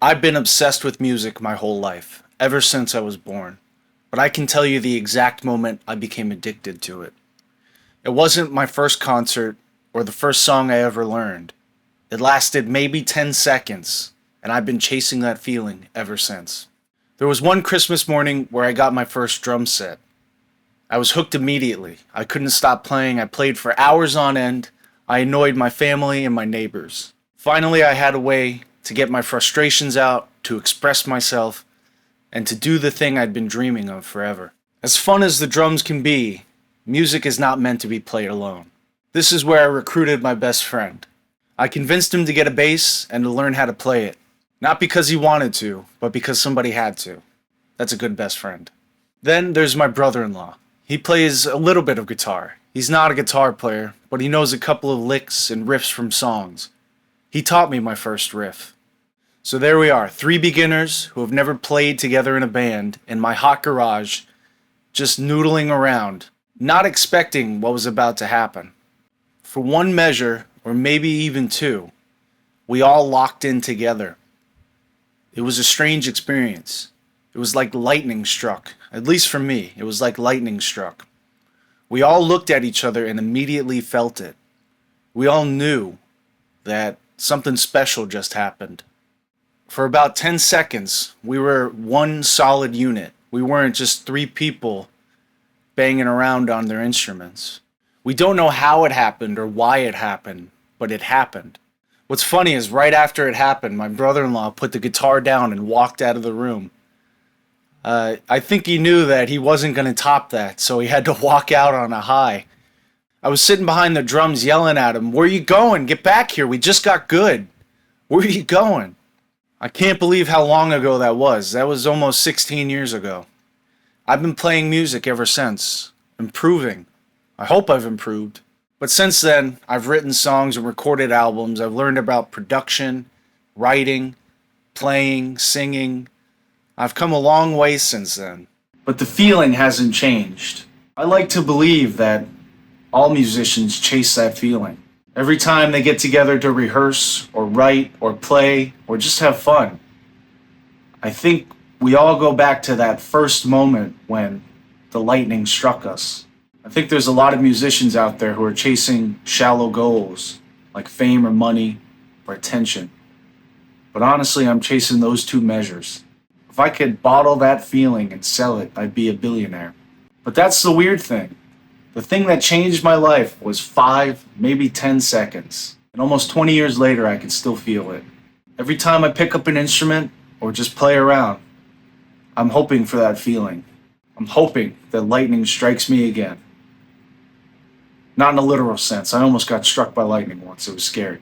I've been obsessed with music my whole life, ever since I was born. But I can tell you the exact moment I became addicted to it. It wasn't my first concert or the first song I ever learned. It lasted maybe 10 seconds, and I've been chasing that feeling ever since. There was one Christmas morning where I got my first drum set. I was hooked immediately. I couldn't stop playing. I played for hours on end. I annoyed my family and my neighbors. Finally, I had a way to get my frustrations out, to express myself, and to do the thing I'd been dreaming of forever. As fun as the drums can be, music is not meant to be played alone. This is where I recruited my best friend. I convinced him to get a bass and to learn how to play it. Not because he wanted to, but because somebody had to. That's a good best friend. Then there's my brother-in-law. He plays a little bit of guitar. He's not a guitar player, but he knows a couple of licks and riffs from songs. He taught me my first riff. So there we are, three beginners who have never played together in a band in my hot garage, just noodling around, not expecting what was about to happen. For one measure, or maybe even two, we all locked in together. It was a strange experience. It was like lightning struck. At least for me, it was like lightning struck. We all looked at each other and immediately felt it. We all knew that something special just happened. For about 10 seconds, we were one solid unit. We weren't just three people banging around on their instruments. We don't know how it happened or why it happened, but it happened. What's funny is right after it happened, my brother-in-law put the guitar down and walked out of the room. I think he knew that he wasn't going to top that, so he had to walk out on a high. I was sitting behind the drums yelling at him, "Where you going? Get back here. We just got good. Where are you going?" I can't believe how long ago that was. That was almost 16 years ago. I've been playing music ever since, improving. I hope I've improved. But since then, I've written songs and recorded albums. I've learned about production, writing, playing, singing. I've come a long way since then. But the feeling hasn't changed. I like to believe that all musicians chase that feeling. Every time they get together to rehearse, or write, or play, or just have fun. I think we all go back to that first moment when the lightning struck us. I think there's a lot of musicians out there who are chasing shallow goals, like fame or money or attention. But honestly, I'm chasing those two measures. If I could bottle that feeling and sell it, I'd be a billionaire. But that's the weird thing. The thing that changed my life was 5, maybe 10 seconds. And almost 20 years later, I can still feel it. Every time I pick up an instrument or just play around, I'm hoping for that feeling. I'm hoping that lightning strikes me again. Not in a literal sense. I almost got struck by lightning once. It was scary.